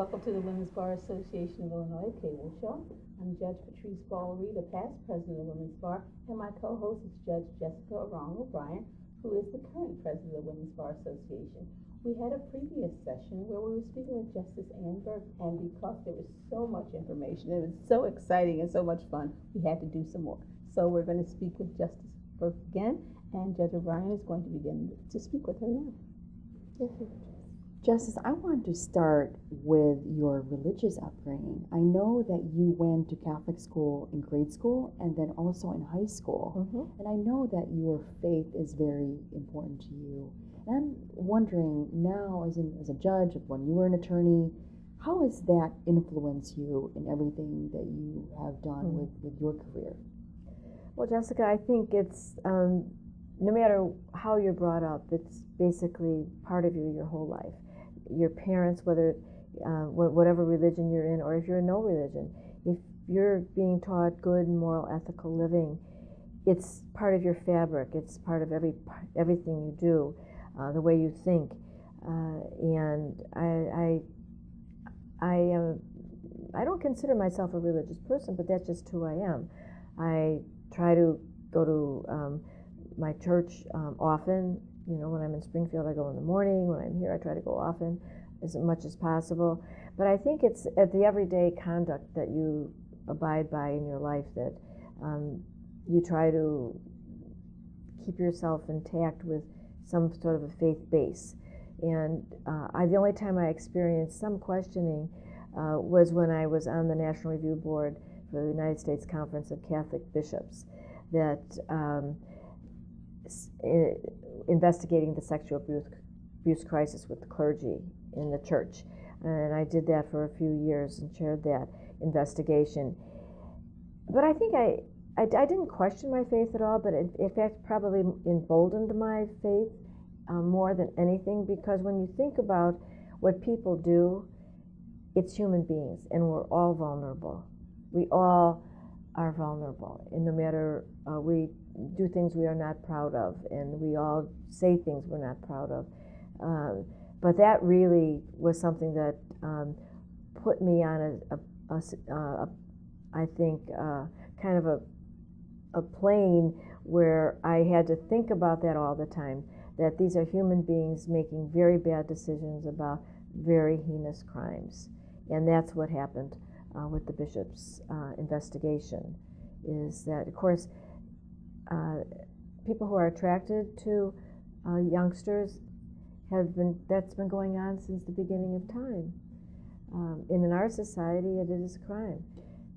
welcome to the Women's Bar Association of Illinois Cable Show. I'm Judge Patrice Ball-Reed, the past president of Women's Bar, and my co-host is Judge Jessica Arong O'Brien, who is the current president of the Women's Bar Association. We had a previous session where we were speaking with Justice Ann Burke, and because there was so much information, it was so exciting and so much fun, we had to do some more. So we're going to speak with Justice Burke again, and Judge O'Brien is going to begin to speak with her now. Justice, I want to start with your religious upbringing. I know that you went to Catholic school in grade school and then also in high school. And I know that your faith is very important to you. And I'm wondering now, as a judge, when you were an attorney, how has that influenced you in everything that you have done with your career? Well, Jessica, I think it's, no matter how you're brought up, it's basically part of you your whole life. Your parents, whatever religion you're in, or if you're in no religion, if you're being taught good, moral, ethical living, it's part of your fabric. It's part of everything you do, the way you think. And I don't consider myself a religious person, but that's just who I am. I try to go to my church often. You know, when I'm in Springfield, I go in the morning. When I'm here, I try to go often, as much as possible. But I think it's at the everyday conduct that you abide by in your life that you try to keep yourself intact with some sort of a faith base. And the only time I experienced some questioning was when I was on the National Review Board for the United States Conference of Catholic Bishops, that investigating the sexual abuse crisis with the clergy in the church. And I did that for a few years and chaired that investigation. But I think I didn't question my faith at all, but in fact probably emboldened my faith more than anything, because when you think about what people do, it's human beings, and we're all vulnerable. We all are vulnerable, and no matter, we do things we are not proud of, and we all say things we're not proud of. But that really was something that put me on I think, kind of a plane where I had to think about that all the time, that these are human beings making very bad decisions about very heinous crimes. And that's what happened with the bishop's investigation, is that, of course, people who are attracted to youngsters that's been going on since the beginning of time. And in our society, it is a crime.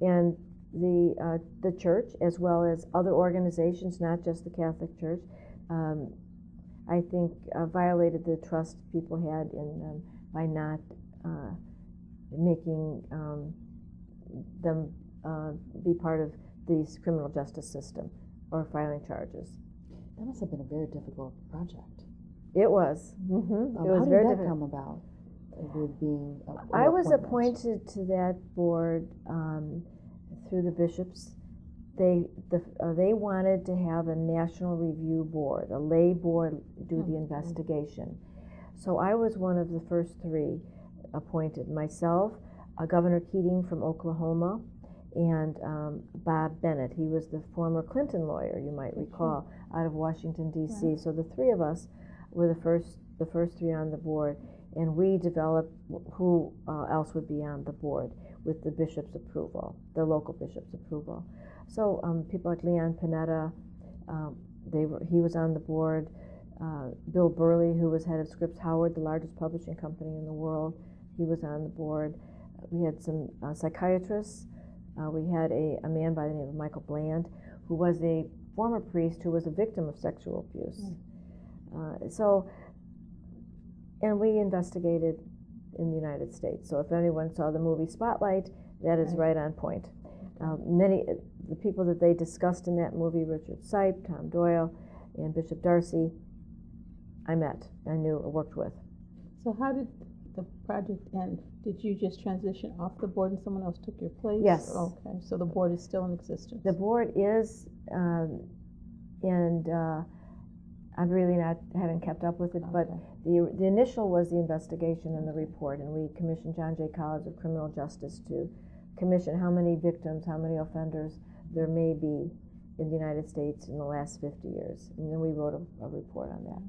And the church, as well as other organizations, not just the Catholic Church, I think violated the trust people had in them by not making them be part of the criminal justice system or filing charges. That must have been a very difficult project. It was. It was how very did that difficult. come about? With being I was appointed to that board through the bishops. They wanted to have a National Review Board, a lay board, do the investigation. So I was one of the first three appointed. Myself, Governor Keating from Oklahoma, and Bob Bennett. He was the former Clinton lawyer, you might recall, out of Washington, D.C. So the three of us were the first three on the board, and we developed who else would be on the board with the bishop's approval, the local bishop's approval. So people like Leon Panetta, he was on the board. Bill Burley, who was head of Scripps Howard, the largest publishing company in the world, he was on the board. We had some psychiatrists. We had a man by the name of Michael Bland, who was a former priest who was a victim of sexual abuse. And we investigated in the United States. So if anyone saw the movie Spotlight, that is right on point. The people that they discussed in that movie, Richard Sipe, Tom Doyle, and Bishop Darcy, I met, I knew, I worked with. So how did the project end? Did you just transition off the board and someone else took your place? Yes. Okay, so the board is still in existence. The board is, and really haven't kept up with it, but the initial was the investigation and the report, and we commissioned John Jay College of Criminal Justice to commission how many victims, how many offenders there may be in the United States in the last 50 years. And then we wrote a report on that.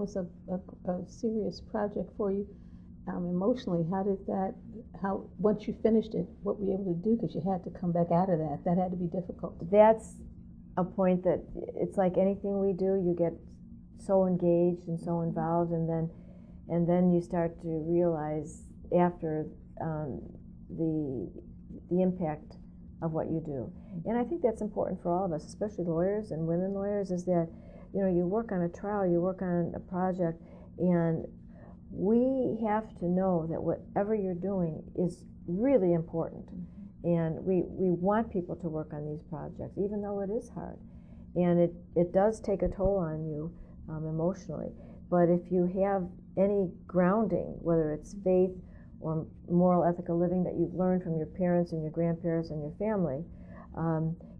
So that was a serious project for you. Emotionally, once you finished it, what were you able to do? Because you had to come back out of that. That had to be difficult. That's a point that it's like anything we do, you get so engaged and so involved, and then you start to realize after the impact of what you do. And I think that's important for all of us, especially lawyers and women lawyers, is that, you know, you work on a trial, you work on a project, and we have to know that whatever you're doing is really important. And we want people to work on these projects, even though it is hard. And it does take a toll on you emotionally. But if you have any grounding, whether it's faith or moral ethical living that you've learned from your parents and your grandparents and your family,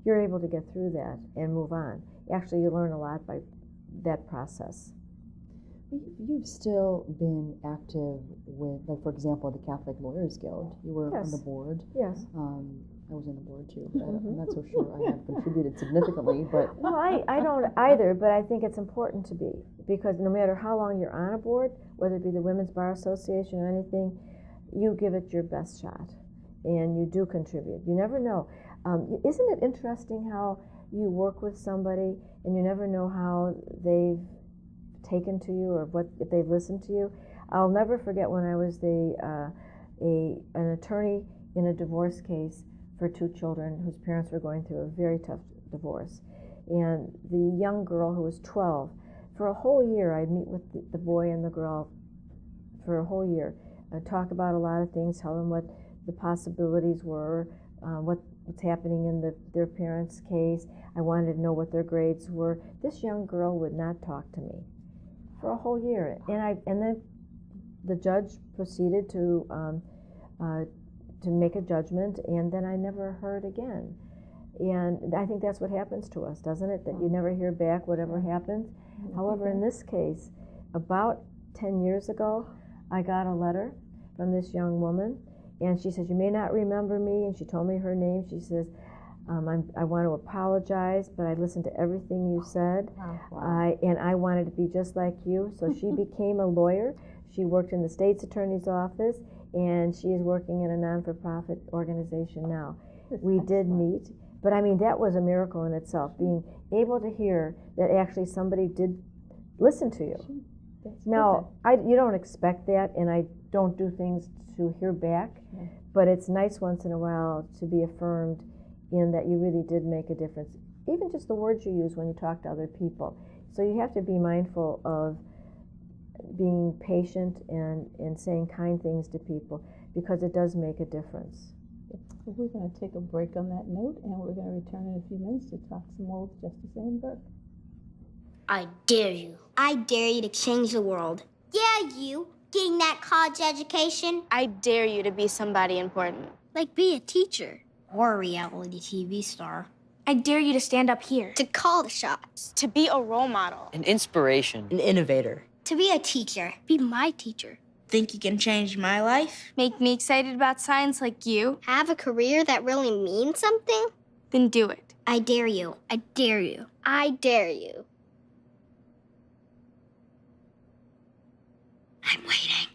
you're able to get through that and move on. Actually, you learn a lot by that process. You've still been active with, like, for example, the Catholic Lawyers Guild. You were on the board. Yes. I was on the board too, but I'm not so sure I have contributed significantly. But no, I don't either, but I think it's important to be, because no matter how long you're on a board, whether it be the Women's Bar Association or anything, you give it your best shot, and you do contribute. You never know. Isn't it interesting how you work with somebody and you never know how they've taken to you or if they've listened to you? I'll never forget when I was an attorney in a divorce case for two children whose parents were going through a very tough divorce. And the young girl, who was 12, for a whole year I'd meet with the boy and the girl for a whole year and talk about a lot of things, tell them what the possibilities were, what's happening in their parents' case. I wanted to know what their grades were. This young girl would not talk to me for a whole year. And then the judge proceeded to make a judgment, and then I never heard again. And I think that's what happens to us, doesn't it? That you never hear back whatever happens. However, in this case, about 10 years ago, I got a letter from this young woman, and she says, "You may not remember me," and she told me her name. She says, I want to apologize, but I listened to everything you said, and I wanted to be just like you. So she became a lawyer. She worked in the state's attorney's office, and she is working in a non-for-profit organization now. We did meet, but I mean, that was a miracle in itself, being able to hear that actually somebody did listen to you. Now, you don't expect that, and I don't do things to hear back, but it's nice once in a while to be affirmed in that you really did make a difference. Even just the words you use when you talk to other people. So you have to be mindful of being patient and saying kind things to people, because it does make a difference. We're going to take a break on that note, and we're going to return in a few minutes to talk some more with Justice Ann Burke. I dare you. I dare you to change the world. Yeah, you. Getting that college education. I dare you to be somebody important. Like be a teacher. Or a reality TV star. I dare you to stand up here. To call the shots. To be a role model. An inspiration. An innovator. To be a teacher. Be my teacher. Think you can change my life? Make me excited about science like you. Have a career that really means something? Then do it. I dare you. I dare you. I dare you. I'm waiting.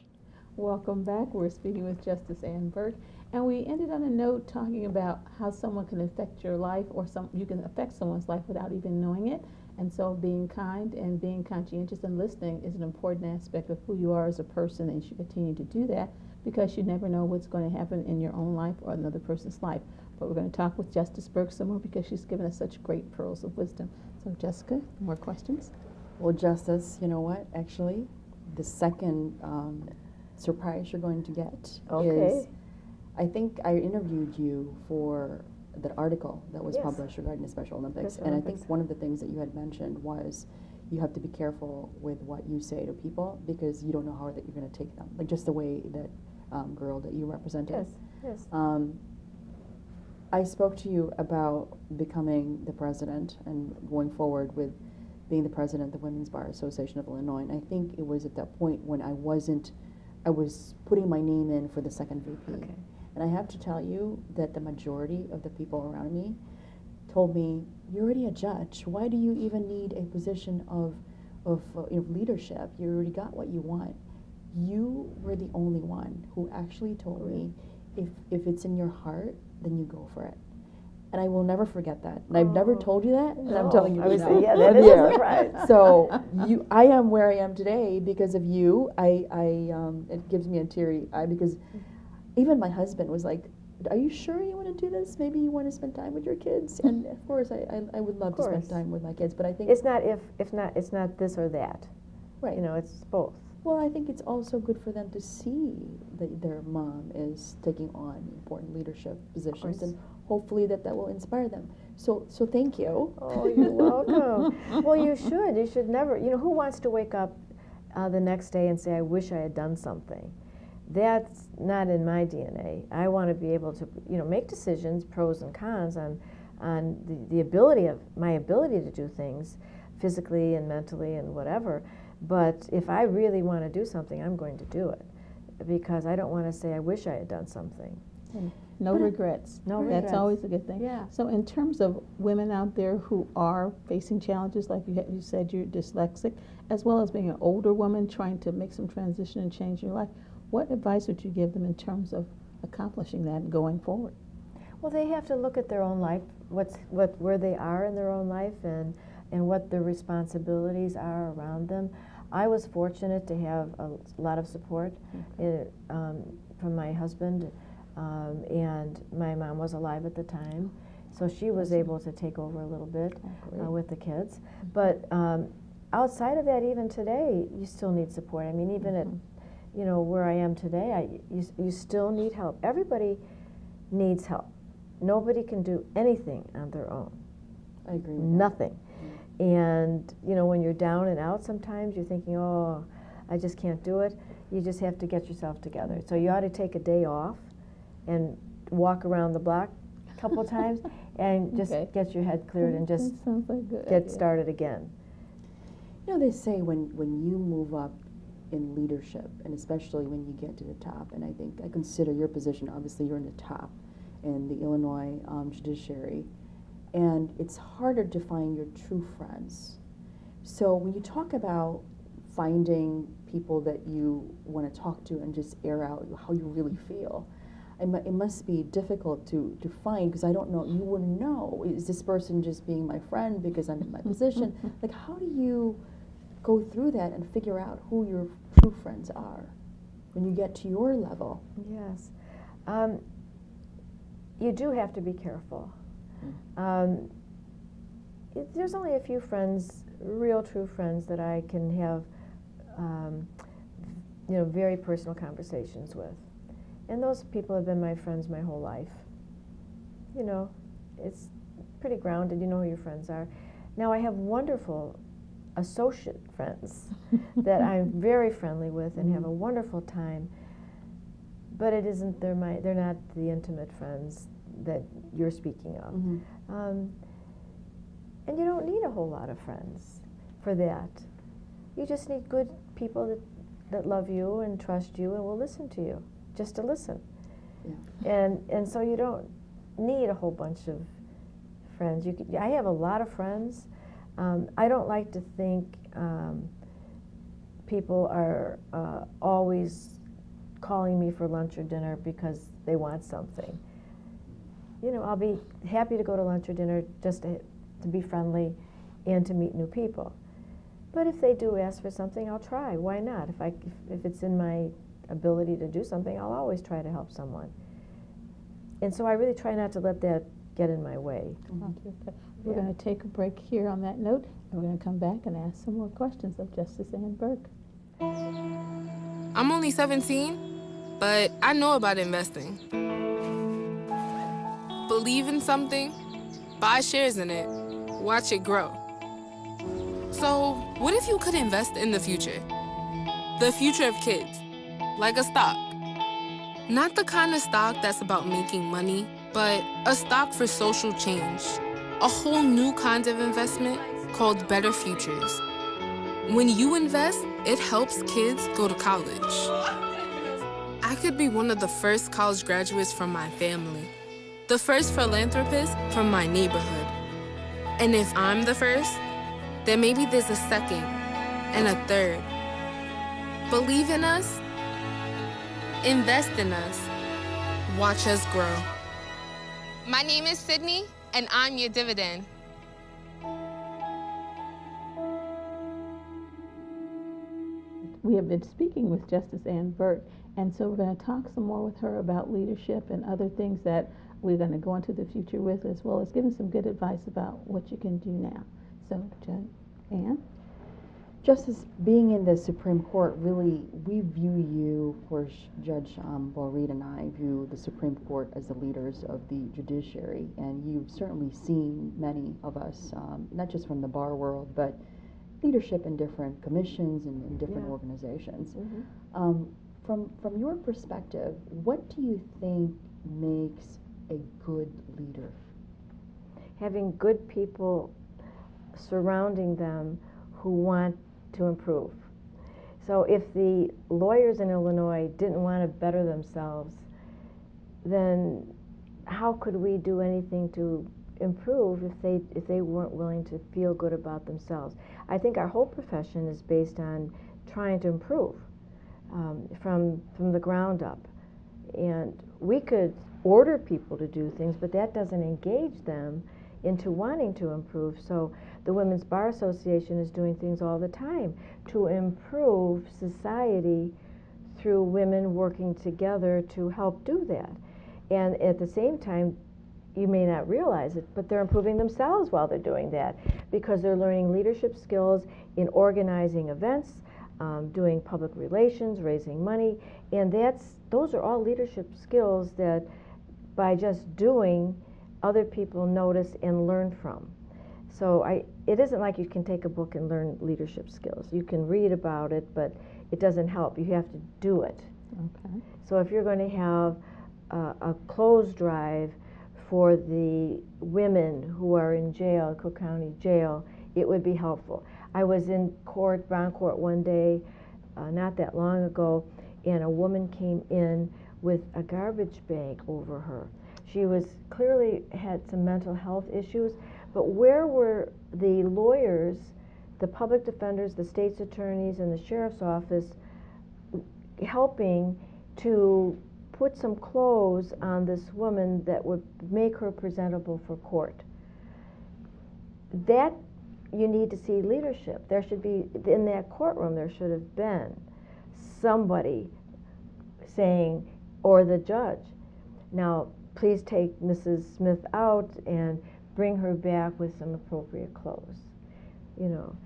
Welcome back. We're speaking with Justice Ann Burke, and we ended on a note talking about how someone can affect your life, or you can affect someone's life without even knowing it. And so being kind and being conscientious and listening is an important aspect of who you are as a person, and you should continue to do that, because you never know what's going to happen in your own life or another person's life. But we're going to talk with Justice Burke some more, because she's given us such great pearls of wisdom. So Jessica, more questions? Well, Justice, you know what? Actually, the second surprise you're going to get is, I think I interviewed you for that article that was published regarding the Special Olympics, and I think one of the things that you had mentioned was you have to be careful with what you say to people, because you don't know how that you're going to take them. Like just the way that girl that you represented. Yes. I spoke to you about becoming the president and going forward with being the president of the Women's Bar Association of Illinois, and I think it was at that point when I was putting my name in for the second VP. Okay. And I have to tell you that the majority of the people around me told me, "You're already a judge. Why do you even need a position of leadership? You already got what you want." You were the only one who actually told me, if it's in your heart, then you go for it. And I will never forget that. And I've never told you that, and I'm telling you I was now. yeah, that is a surprise. So I am where I am today because of you. It gives me a teary eye because even my husband was like, "Are you sure you want to do this? Maybe you want to spend time with your kids." And of course, I would love to spend time with my kids, but I think it's not it's not this or that. Right. You know, it's both. Well, I think it's also good for them to see that their mom is taking on important leadership positions, and hopefully that will inspire them. So thank you. Oh, you're welcome. Well, you should. You should never. You know, who wants to wake up the next day and say, "I wish I had done something"? That's not in my DNA. I want to be able to, make decisions, pros and cons, on the ability of my ability to do things, physically and mentally and whatever. But if I really want to do something, I'm going to do it, because I don't want to say, "I wish I had done something." No regrets. No That's regrets. always a good thing. Yeah. So in terms of women out there who are facing challenges, like you said, you're dyslexic, as well as being an older woman trying to make some transition and change your life, what advice would you give them in terms of accomplishing that and going forward? Well, they have to look at their own life, where they are in their own life, and what their responsibilities are around them. I was fortunate to have a lot of support from my husband, and my mom was alive at the time, so she was able to take over a little bit with the kids. But outside of that, even today, you still need support. I mean, even at where I am today, you still need help. Everybody needs help. Nobody can do anything on their own. I agree with Nothing. And when you're down and out, sometimes you're thinking, "Oh, I just can't do it." You just have to get yourself together. So you ought to take a day off and walk around the block a couple of times and just get your head cleared and just get started again. They say when you move up in leadership, and especially when you get to the top, and I consider your position, obviously you're in the top in the Illinois judiciary, and it's harder to find your true friends. So when you talk about finding people that you want to talk to and just air out how you really feel, it must be difficult to find, because I don't know, you wouldn't know, is this person just being my friend because I'm in my position? Like, how do you go through that and figure out who your true friends are when you get to your level? Yes. You do have to be careful. There's only a few friends, real true friends, that I can have very personal conversations with. And those people have been my friends my whole life. It's pretty grounded. You know who your friends are. Now, I have wonderful associate friends that I'm very friendly with and have a wonderful time, but they're not the intimate friends that you're speaking of. And you don't need a whole lot of friends for that. You just need good people that love you and trust you and will listen to you, just to listen. And so you don't need a whole bunch of friends. I have a lot of friends. I don't like to think people are always calling me for lunch or dinner because they want something. I'll be happy to go to lunch or dinner just to be friendly and to meet new people. But if they do ask for something, I'll try. Why not? If it's in my ability to do something, I'll always try to help someone. And so I really try not to let that get in my way. We're going to take a break here on that note, and we're going to come back and ask some more questions of Justice Ann Burke. I'm only 17, but I know about investing. Believe in something, buy shares in it, watch it grow. So, what if you could invest in the future? The future of kids, like a stock. Not the kind of stock that's about making money, but a stock for social change. A whole new kind of investment called Better Futures. When you invest, it helps kids go to college. I could be one of the first college graduates from my family, the first philanthropist from my neighborhood. And if I'm the first, then maybe there's a second and a third. Believe in us, invest in us, watch us grow. My name is Sydney, and I'm your dividend. We have been speaking with Justice Ann Burke, and so we're going to talk some more with her about leadership and other things that we're going to go into the future with, as well as giving some good advice about what you can do now. So, Judge Ann? Justice, being in the Supreme Court, really, we view you, of course, Judge Borid and I view the Supreme Court as the leaders of the judiciary, and you've certainly seen many of us, not just from the bar world, but leadership in different commissions and in different organizations. Mm-hmm. From your perspective, what do you think makes a good leader? Having good people surrounding them who want to improve. So if the lawyers in Illinois didn't want to better themselves, then how could we do anything to improve if they weren't willing to feel good about themselves? I think our whole profession is based on trying to improve from the ground up, and we could order people to do things, but that doesn't engage them into wanting to improve. So the Women's Bar Association is doing things all the time to improve society through women working together to help do that. And at the same time, you may not realize it, but they're improving themselves while they're doing that, because they're learning leadership skills in organizing events, doing public relations, raising money, and those are all leadership skills that by just doing, other people notice and learn from. So it isn't like you can take a book and learn leadership skills. You can read about it, but it doesn't help. You have to do it. Okay. So if you're going to have a clothes drive for the women who are in jail, Cook County Jail, it would be helpful. I was in court, Brown Court, one day, not that long ago, and a woman came in with a garbage bag over her. She clearly had some mental health issues, but where were the lawyers, the public defenders, the state's attorneys, and the sheriff's office helping to put some clothes on this woman that would make her presentable for court? That you need to see leadership. There should be, in that courtroom, there should have been somebody saying, or the judge, now please take Mrs. Smith out and bring her back with some appropriate clothes. You know,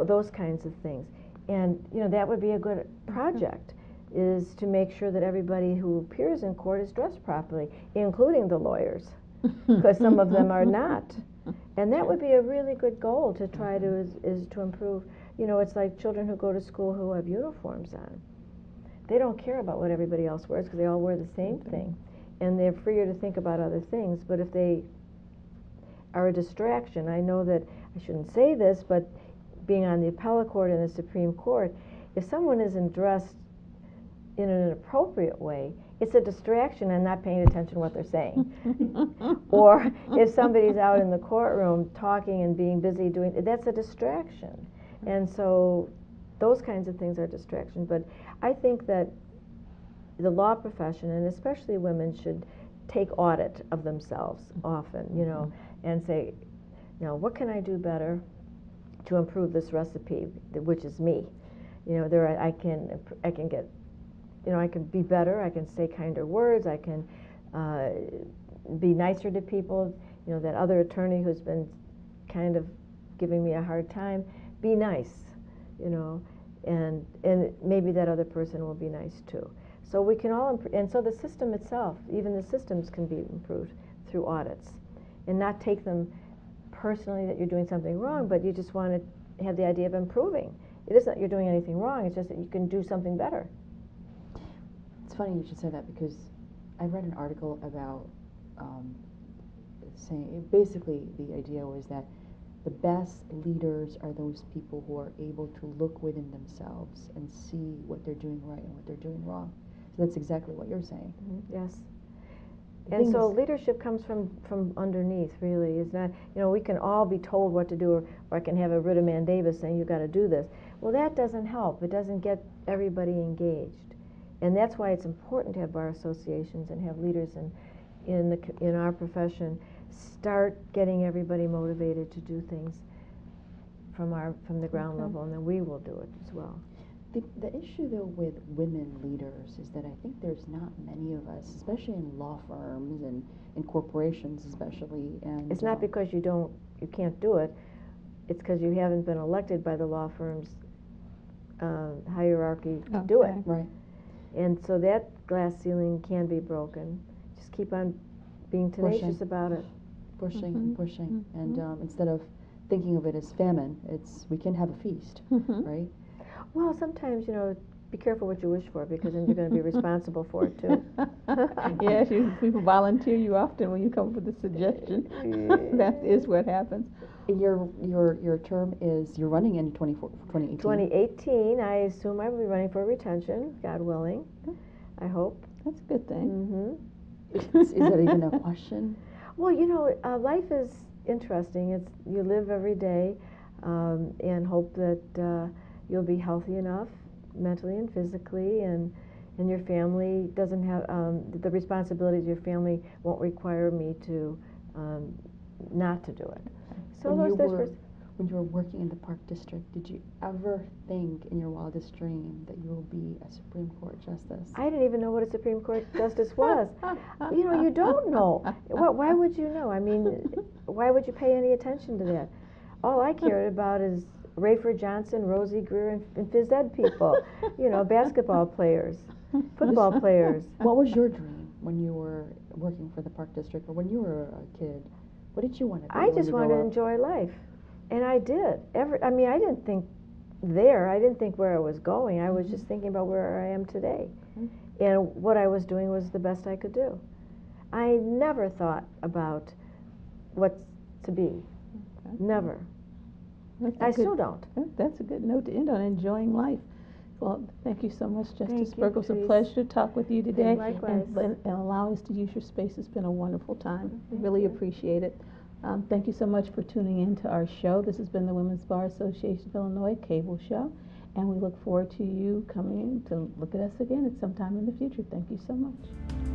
those kinds of things. And, you know, that would be a good project, is to make sure that everybody who appears in court is dressed properly, including the lawyers, because some of them are not. And that would be a really good goal to try to, is to improve. You know, it's like children who go to school who have uniforms on. They don't care about what everybody else wears because they all wear the same thing. And they're freer to think about other things. But if they are a distraction, I know that I shouldn't say this, but being on the appellate court and the Supreme Court, if someone isn't dressed in an appropriate way, it's a distraction and not paying attention to what they're saying. Or if somebody's out in the courtroom talking and being busy doing, that's a distraction. And so those kinds of things are distraction. But I think that the law profession, and especially women, should take audit of themselves often, you know, and say, now what can I do better to improve this recipe, which is me? You know, I can get, you know, I can be better, I can say kinder words, I can be nicer to people. You know, that other attorney who's been kind of giving me a hard time, be nice, you know, and maybe that other person will be nice too. So we can all, and so the system itself, even the systems can be improved through audits, and not take them personally that you're doing something wrong, but you just want to have the idea of improving. It isn't that you're doing anything wrong, it's just that you can do something better. It's funny you should say that, because I read an article about saying, basically the idea was that the best leaders are those people who are able to look within themselves and see what they're doing right and what they're doing wrong. So that's exactly what you're saying. Yes. The And thing so is- leadership comes from underneath, really. It's not, we can all be told what to do, or I can have a writ of mandamus saying you've got to do this. Well, that doesn't help. It doesn't get everybody engaged. And that's why it's important to have bar associations and have leaders in our profession start getting everybody motivated to do things from the ground level, and then we will do it as well. The issue, though, with women leaders is that I think there's not many of us, especially in law firms and in corporations especially. And It's not because you can't do it. It's because you haven't been elected by the law firm's hierarchy to do it. Right. And so that glass ceiling can be broken. Just keep on being tenacious Pushing. about it. Pushing and pushing. And instead of thinking of it as famine, we can have a feast, right? Well, sometimes, be careful what you wish for, because then you're going to be responsible for it too. Yes, people volunteer you often when you come up with a suggestion. That is what happens. Your term is, you're running in 2018. 2018, I assume I will be running for retention, God willing. I hope. That's a good thing. Is that even a question? Well, life is interesting. You live every day and hope that you'll be healthy enough mentally and physically, and your family doesn't have the responsibilities of your family won't require me to not to do it. So when you were working in the Park District, did you ever think in your wildest dream that you will be a Supreme Court justice? I didn't even know what a Supreme Court justice was. You don't know. Why would you know? I mean, why would you pay any attention to that? All I cared about is Rayford Johnson, Rosie Greer, and phys ed people. Basketball players, football players. What was your dream when you were working for the Park District, or when you were a kid? What did you want to be? I just wanted to enjoy life, and I did. I didn't think there. I didn't think where I was going. I was just thinking about where I am today, and what I was doing was the best I could do. I never thought about what's to be. Never. I still don't. That's a good note to end on, enjoying life. Well, thank you so much, Justice Burke. It was a Patrice. pleasure to talk with you today. Likewise. And allowing us to use your space. It's been a wonderful time. Really appreciate it. Thank you so much for tuning in to our show. This has been the Women's Bar Association of Illinois cable show, and we look forward to you coming in to look at us again at some time in the future. Thank you so much.